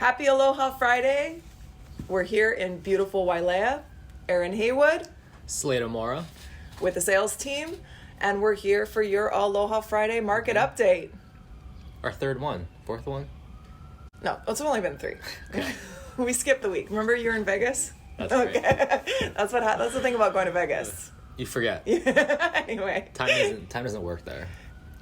Happy Aloha Friday. We're here in beautiful Wailea. Erin Haywood. Slade Amora. With the Sayles Team. And we're here for your Aloha Friday market update. Our fourth one? No, it's only been 3. Okay. We skipped the week. Remember you were in Vegas? That's okay. Great. That's the thing about going to Vegas. You forget. Anyway. Time doesn't work there.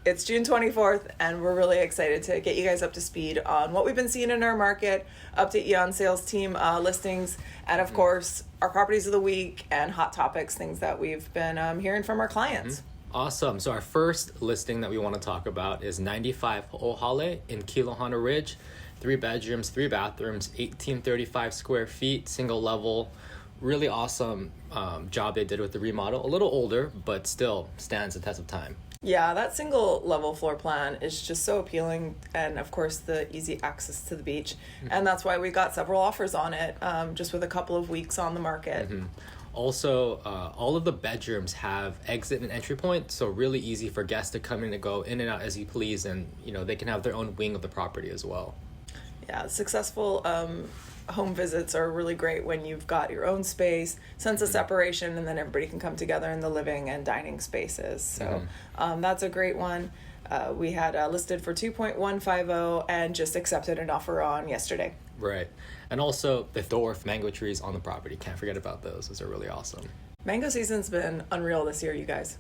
It's June 24th, and we're really excited to get you guys up to speed on what we've been seeing in our market, update you on Sayles Team listings, and of course, our properties of the week and hot topics, things that we've been hearing from our clients. Awesome. So our first listing that we want to talk about is 95 Ohale in Kilohana Ridge. 3 bedrooms, 3 bathrooms, 1835 square feet, single level. Really awesome job they did with the remodel. A little older, but still stands the test of time. Yeah, that single level floor plan is just so appealing, and of course the easy access to the beach. And that's why we got several offers on it just with a couple of weeks on the market. Also, all of the bedrooms have exit and entry point, so really easy for guests to come in and go in and out as you please, and they can have their own wing of the property as well. Yeah, successful home visits are really great when you've got your own space, sense of separation, and then everybody can come together in the living and dining spaces. So that's a great one. We had listed for 2.150 and just accepted an offer on yesterday. Right. And also the dwarf mango trees on the property. Can't forget about those. Those are really awesome. Mango season's been unreal this year, you guys.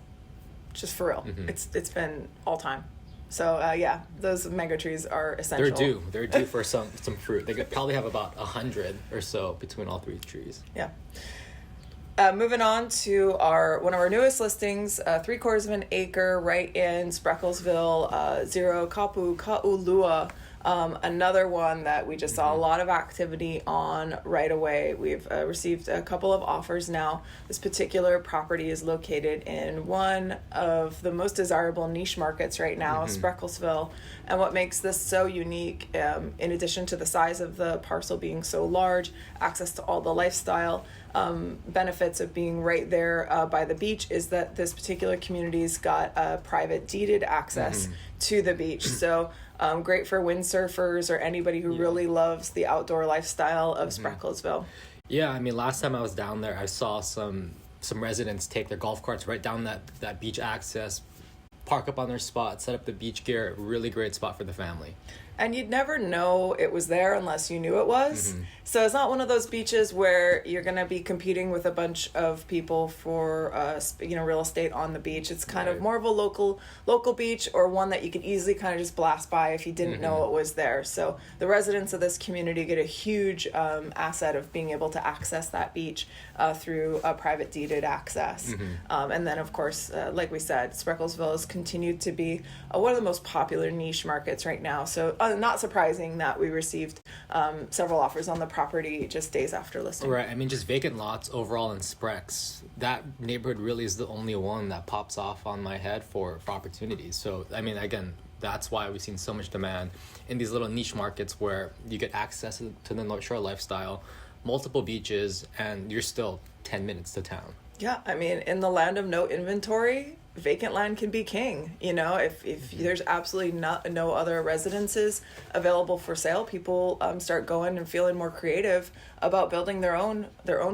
Just for real. It's been all time. So yeah, those mango trees are essential. They're due for some fruit. They could probably have about 100 or so between all 3 trees. Yeah. Moving on to one of our newest listings, 3/4 of an acre right in Spreckelsville, 0 Kapu Ka'ulua. Another one that we just saw a lot of activity on right away. We've received a couple of offers now. This particular property is located in one of the most desirable niche markets right now, Spreckelsville. And what makes this so unique, in addition to the size of the parcel being so large, access to all the lifestyle benefits of being right there by the beach, is that this particular community's got private deeded access to the beach. So great for windsurfers or anybody who really loves the outdoor lifestyle of Spreckelsville. Yeah, I mean, last time I was down there, I saw some residents take their golf carts right down that beach access, park up on their spot, set up the beach gear. Really great spot for the family. And you'd never know it was there unless you knew it was. So it's not one of those beaches where you're going to be competing with a bunch of people for real estate on the beach. It's kind of more of a local beach, or one that you could easily kind of just blast by if you didn't know it was there. So the residents of this community get a huge asset of being able to access that beach through a private deeded access. And then, of course, like we said, Spreckelsville has continued to be one of the most popular niche markets right now. So not surprising that we received several offers on the property just days after listing. Right. I mean, just vacant lots overall in Sprecks. That neighborhood really is the only one that pops off on my head for opportunities. So, I mean, again, that's why we've seen so much demand in these little niche markets where you get access to the North Shore lifestyle, multiple beaches, and you're still 10 minutes to town. Yeah, I mean, in the land of no inventory, vacant land can be king. If there's absolutely no other residences available for sale, people start going and feeling more creative about building their own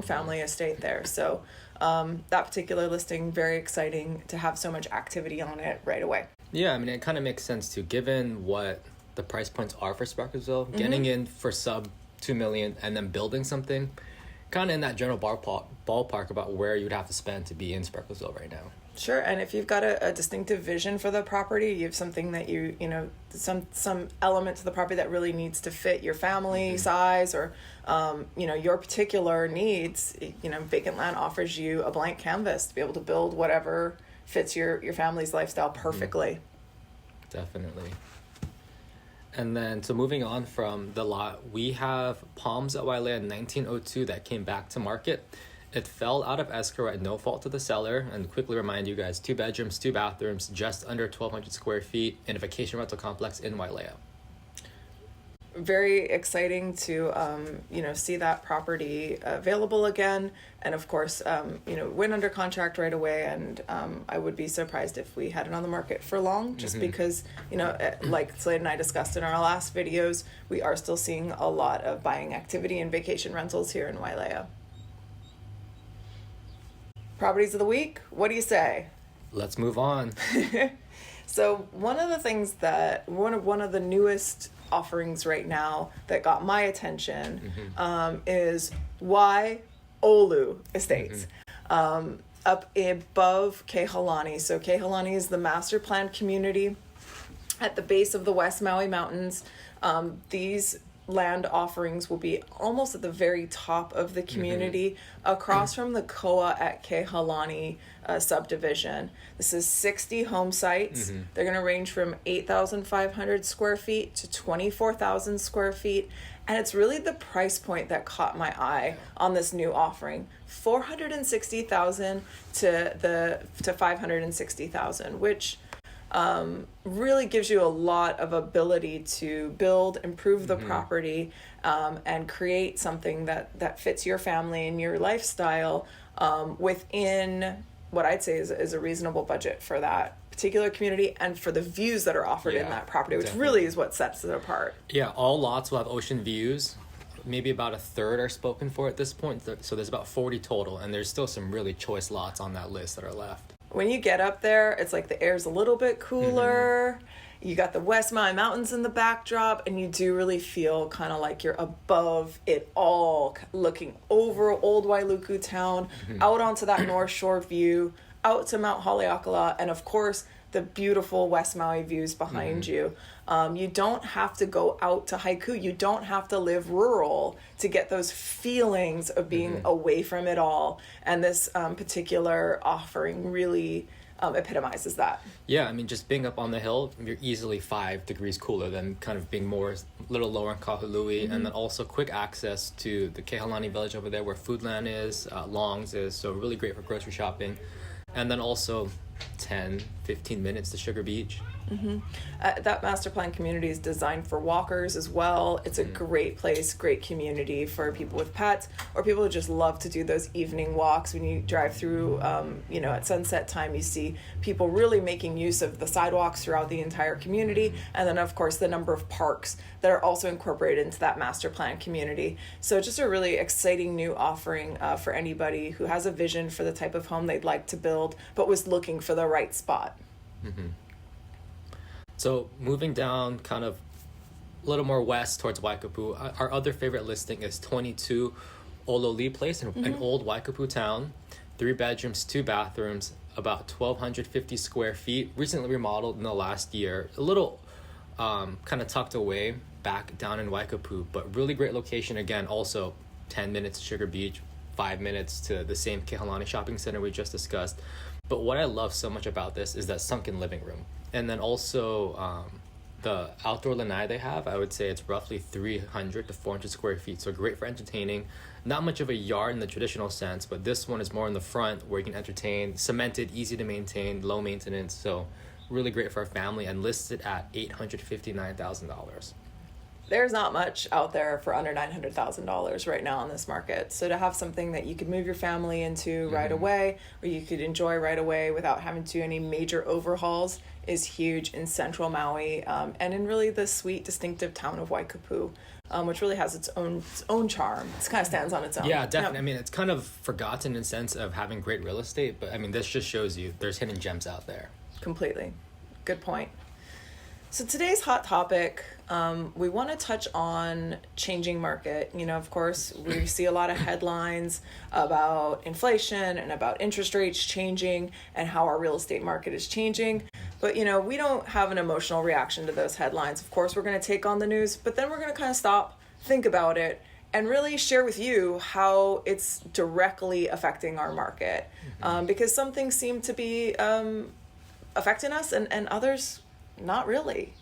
family estate there. So that particular listing, very exciting to have so much activity on it right away. Yeah, I mean, it kind of makes sense too, given what the price points are for Spreckelsville. Getting in for sub $2 million and then building something, kind of in that general ballpark about where you'd have to spend to be in Spreckelsville right now. Sure, and if you've got a distinctive vision for the property, you have something that some element to the property that really needs to fit your family size or your particular needs, vacant land offers you a blank canvas to be able to build whatever fits your family's lifestyle perfectly. Definitely. And then, so moving on from the lot, we have Palms at Wailea 1902 that came back to market. It fell out of escrow at no fault to the seller, and quickly remind you guys, 2 bedrooms, 2 bathrooms, just under 1,200 square feet in a vacation rental complex in Wailea. very exciting to see that property available again, and of course went under contract right away. And I would be surprised if we had it on the market for long, just because like Slade and I discussed in our last videos, we are still seeing a lot of buying activity and vacation rentals here in Wailea. Properties of the week, what do you say? Let's move on. So one of the things that one of the newest offerings right now that got my attention is Waiolu Estates, up above Kehalalani. So Kehalalani is the master planned community at the base of the West Maui Mountains. These land offerings will be almost at the very top of the community, across from the Koa at Kehalalani subdivision. This is 60 home sites. They're going to range from 8,500 square feet to 24,000 square feet. And it's really the price point that caught my eye on this new offering. $460,000 to $560,000, which really gives you a lot of ability to build, improve the property, and create something that fits your family and your lifestyle within what I'd say is a reasonable budget for that particular community and for the views that are offered in that property, which really is what sets it apart. Yeah, all lots will have ocean views. Maybe about a third are spoken for at this point, so there's about 40 total, and there's still some really choice lots on that list that are left. When you get up there, it's like the air's a little bit cooler. You got the West Maui Mountains in the backdrop, and you do really feel kind of like you're above it all, looking over Old Wailuku town, out onto that North Shore view, out to Mount Haleakala, and of course, the beautiful West Maui views behind you. You don't have to go out to haiku. You don't have to live rural to get those feelings of being away from it all. And this particular offering really epitomizes that. Yeah, I mean, just being up on the hill, you're easily 5 degrees cooler than kind of being more, a little lower in Kahului. And then also quick access to the Kehalalani village over there where Foodland is, Long's is, so really great for grocery shopping. And then also 10, 15 minutes to Sugar Beach. That master plan community is designed for walkers as well. It's a great place, great community for people with pets or people who just love to do those evening walks. When you drive through, at sunset time, you see people really making use of the sidewalks throughout the entire community. And then, of course, the number of parks that are also incorporated into that master plan community. So just a really exciting new offering for anybody who has a vision for the type of home they'd like to build, but was looking for the right spot. So moving down kind of a little more west towards Waikapu, our other favorite listing is 22 Ololi Place in an old Waikapu town. 3 bedrooms, 2 bathrooms, about 1,250 square feet, recently remodeled in the last year. A little kind of tucked away back down in Waikapu, but really great location. Again, also 10 minutes to Sugar Beach, 5 minutes to the same Kehalalani shopping center we just discussed. But what I love so much about this is that sunken living room. And then also the outdoor lanai they have, I would say it's roughly 300 to 400 square feet. So great for entertaining. Not much of a yard in the traditional sense, but this one is more in the front where you can entertain. Cemented, easy to maintain, low maintenance. So really great for a family and listed at $859,000. There's not much out there for under $900,000 right now on this market. So to have something that you could move your family into right away, or you could enjoy right away without having to do any major overhauls is huge in central Maui, and in really the sweet, distinctive town of Waikapu, which really has its own charm. It kind of stands on its own. Yeah, definitely. Yep. I mean, it's kind of forgotten in the sense of having great real estate, but I mean, this just shows you there's hidden gems out there. Completely. Good point. So today's hot topic, we want to touch on changing market. Of course, we see a lot of headlines about inflation and about interest rates changing and how our real estate market is changing. But, we don't have an emotional reaction to those headlines. Of course, we're going to take on the news, but then we're going to kind of stop, think about it, and really share with you how it's directly affecting our market. Because some things seem to be affecting us and others not really.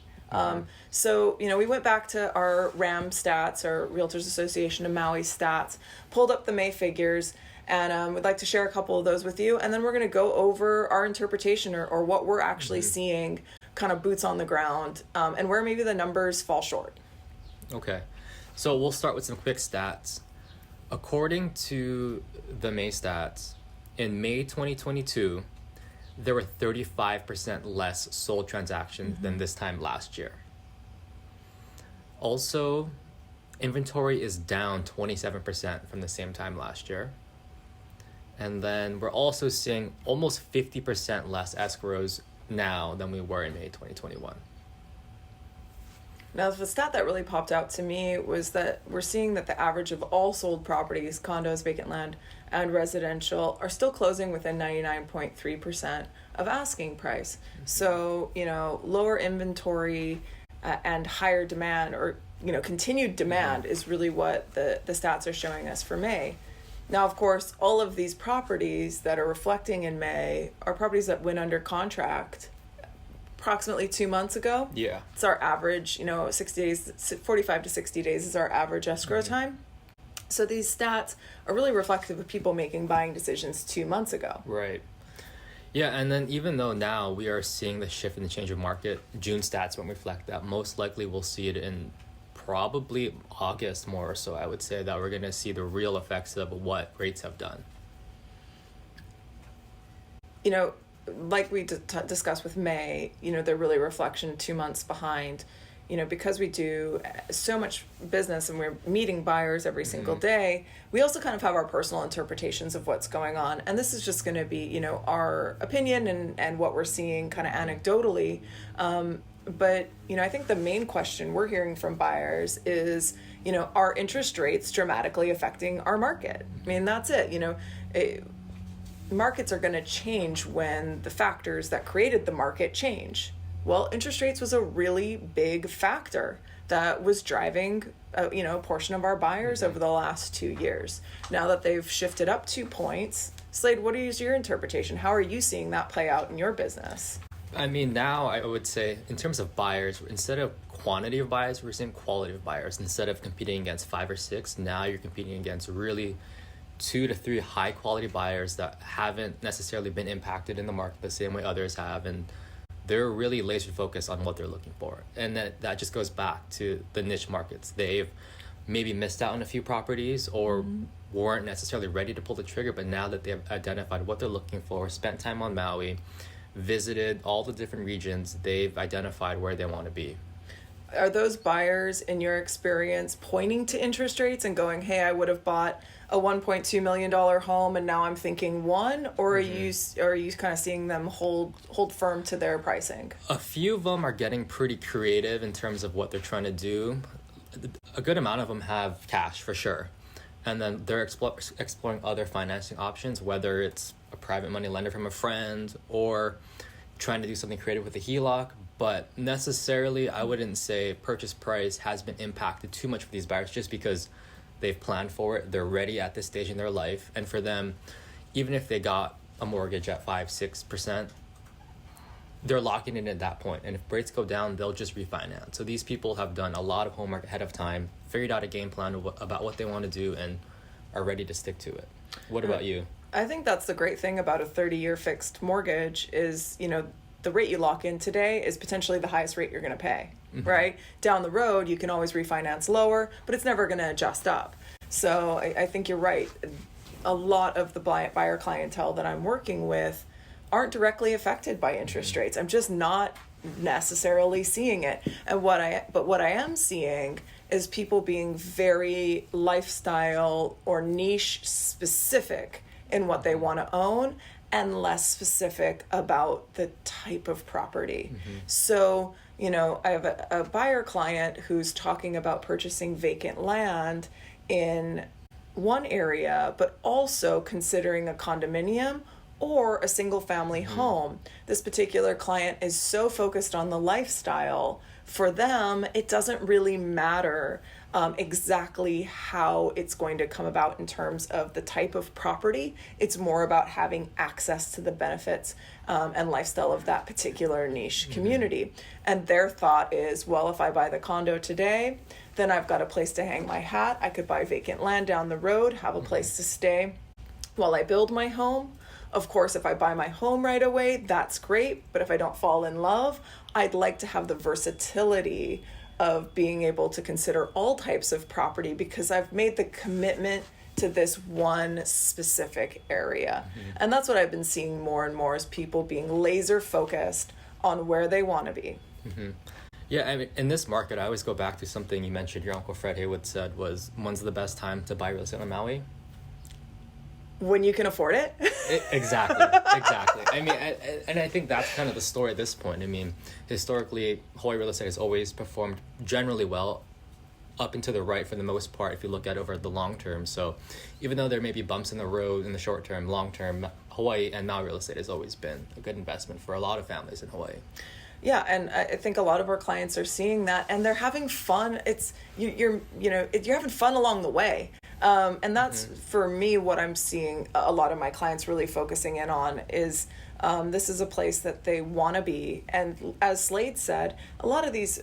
So, we went back to our RAM stats, our Realtors Association of Maui stats, pulled up the May figures, and we'd like to share a couple of those with you. And then we're going to go over our interpretation or what we're actually seeing, kind of boots on the ground, and where maybe the numbers fall short. Okay. So we'll start with some quick stats. According to the May stats, in May 2022, there were 35% less sold transactions than this time last year. Also, inventory is down 27% from the same time last year. And then we're also seeing almost 50% less escrows now than we were in May 2021. Now, the stat that really popped out to me was that we're seeing that the average of all sold properties, condos, vacant land, and residential, are still closing within 99.3% of asking price. So, lower inventory and higher demand, or, continued demand is really what the stats are showing us for May. Now, of course, all of these properties that are reflecting in May are properties that went under contract approximately 2 months ago. Yeah. It's our average, 60 days, 45 to 60 days is our average escrow time. So these stats are really reflective of people making buying decisions 2 months ago. Right. Yeah, and then even though now we are seeing the shift in the change of market, June stats won't reflect that. Most likely we'll see it in probably August more or so. I would say that we're going to see the real effects of what rates have done. Like we discussed with May, they're really a reflection 2 months behind, because we do so much business and we're meeting buyers every single day. We also kind of have our personal interpretations of what's going on. And this is just going to be, our opinion and what we're seeing kind of anecdotally. But, I think the main question we're hearing from buyers is, are interest rates dramatically affecting our market? I mean, that's it. Markets are going to change when the factors that created the market change. Well, interest rates was a really big factor that was driving a portion of our buyers over the last 2 years. Now that they've shifted up 2 points, Slade, what is your interpretation? How are you seeing that play out in your business? I mean, now I would say in terms of buyers, instead of quantity of buyers, we're seeing quality of buyers. Instead of competing against 5 or 6, now you're competing against really 2 to 3 high quality buyers that haven't necessarily been impacted in the market the same way others have, and they're really laser focused on what they're looking for. And that just goes back to the niche markets. They've maybe missed out on a few properties or weren't necessarily ready to pull the trigger, but now that they've identified what they're looking for, spent time on Maui, visited all the different regions, they've identified where they want to be. Are those buyers, in your experience, pointing to interest rates and going, hey, I would have bought a $1.2 million home and now I'm thinking one, or are you kind of seeing them hold firm to their pricing? A few of them are getting pretty creative in terms of what they're trying to do. A good amount of them have cash for sure. And then they're exploring other financing options, whether it's a private money lender from a friend or trying to do something creative with a HELOC. But necessarily, I wouldn't say purchase price has been impacted too much for these buyers just because they've planned for it. They're ready at this stage in their life. And for them, even if they got a mortgage at 5-6%, they're locking in at that point. And if rates go down, they'll just refinance. So these people have done a lot of homework ahead of time, figured out a game plan about what they want to do, and are ready to stick to it. What about you? I think that's the great thing about a 30-year fixed mortgage is, the rate you lock in today is potentially the highest rate you're going to pay, right? Down the road, you can always refinance lower, but it's never going to adjust up. So I think you're right. A lot of the buyer clientele that I'm working with aren't directly affected by interest rates. I'm just not necessarily seeing it. And what I am seeing is people being very lifestyle or niche specific in what they want to own and less specific about the type of property. So, I have a buyer client who's talking about purchasing vacant land in one area, but also considering a condominium or a single family home. This particular client is so focused on the lifestyle. For them, it doesn't really matter exactly how it's going to come about in terms of the type of property. It's more about having access to the benefits and lifestyle of that particular niche community. And their thought is, well, if I buy the condo today, then I've got a place to hang my hat. I could buy vacant land down the road, have a place to stay while I build my home. Of course, if I buy my home right away, that's great. But if I don't fall in love, I'd like to have the versatility of being able to consider all types of property because I've made the commitment to this one specific area. And that's what I've been seeing more and more, is people being laser focused on where they want to be. Yeah, I mean, in this market, I always go back to something you mentioned. Your Uncle Fred Haywood said was, when's the best time to buy real estate on Maui? When you can afford it. Exactly. I mean, and I think that's kind of the story at this point. I mean, historically, Hawaii real estate has always performed generally well, up and to the right for the most part, if you look at over the long term. So even though there may be bumps in the road in the short term, long term, Hawaii and Maui real estate has always been a good investment for a lot of families in Hawaii. Yeah, and I think a lot of our clients are seeing that, and they're having fun. It's you're having fun along the way, and that's for me what I'm seeing. A lot of my clients really focusing in on is this is a place that they want to be. And as Slade said, a lot of these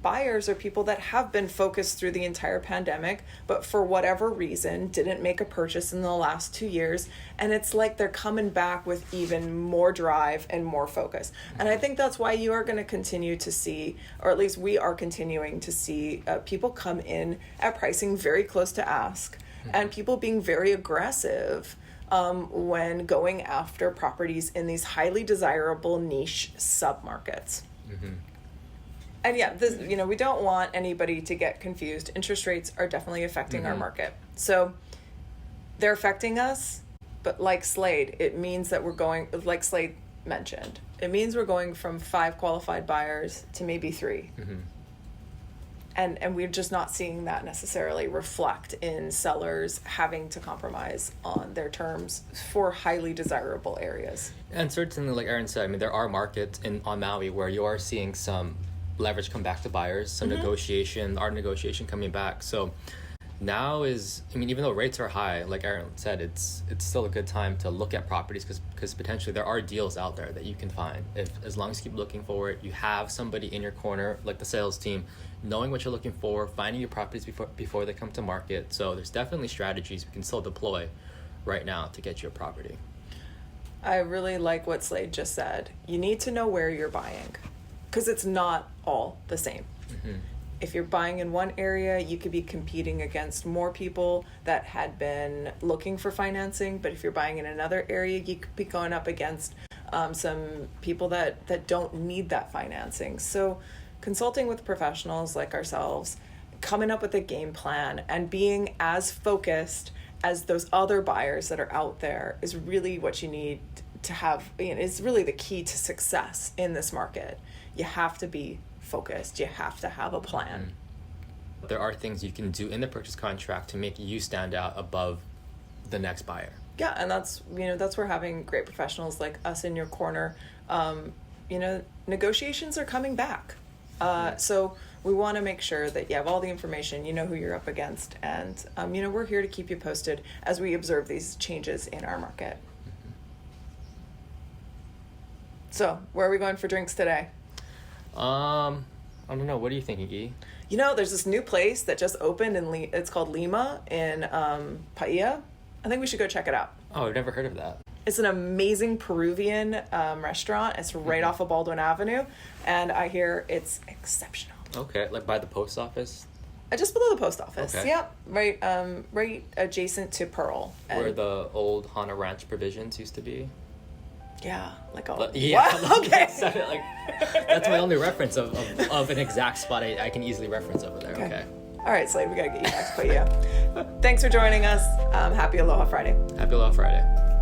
buyers are people that have been focused through the entire pandemic, but for whatever reason didn't make a purchase in the last 2 years. And it's like they're coming back with even more drive and more focus. And I think that's why you are going to continue to see, or at least we are continuing to see, people come in at pricing very close to ask, and people being very aggressive when going after properties in these highly desirable niche submarkets. And yeah, this, we don't want anybody to get confused. Interest rates are definitely affecting our market. So they're affecting us, but like Slade, it means that we're going, like Slade mentioned, it means we're going from 5 qualified buyers to maybe 3. And we're just not seeing that necessarily reflect in sellers having to compromise on their terms for highly desirable areas. And certainly, like Erin said, I mean, there are markets on Maui where you are seeing some leverage come back to buyers, some negotiation coming back. So now is, I mean, even though rates are high, like Erin said, it's still a good time to look at properties because potentially there are deals out there that you can find. As long as you keep looking for it, you have somebody in your corner, like the sales team, knowing what you're looking for, finding your properties before they come to market. So there's definitely strategies we can still deploy right now to get you a property. I really like what Slade just said. You need to know where you're buying, because it's not all the same. If you're buying in one area, you could be competing against more people that had been looking for financing. But if you're buying in another area, you could be going up against some people that don't need that financing. So consulting with professionals like ourselves, coming up with a game plan and being as focused as those other buyers that are out there is really what you need to have. It's really the key to success in this market. You have to be focused. You have to have a plan. There are things you can do in the purchase contract to make you stand out above the next buyer. Yeah, and that's where having great professionals like us in your corner, negotiations are coming back. So we want to make sure that you have all the information, you know who you're up against, and we're here to keep you posted as we observe these changes in our market. So where are we going for drinks today? I don't know. What are you thinking, E? There's this new place that just opened it's called Lima in Paia. I think we should go check it out. Oh, I've never heard of that. It's an amazing Peruvian restaurant. It's right off of Baldwin Avenue, and I hear it's exceptional. Okay, like by the post office? Just below the post office. Okay. Yep, right adjacent to Pearl. Where the old Hana Ranch Provisions used to be? Yeah, like all. Yeah, okay. That's my only reference of an exact spot I can easily reference over there. Okay. All right, Slade, we gotta get you back to Paia. Thanks for joining us. Happy Aloha Friday. Happy Aloha Friday.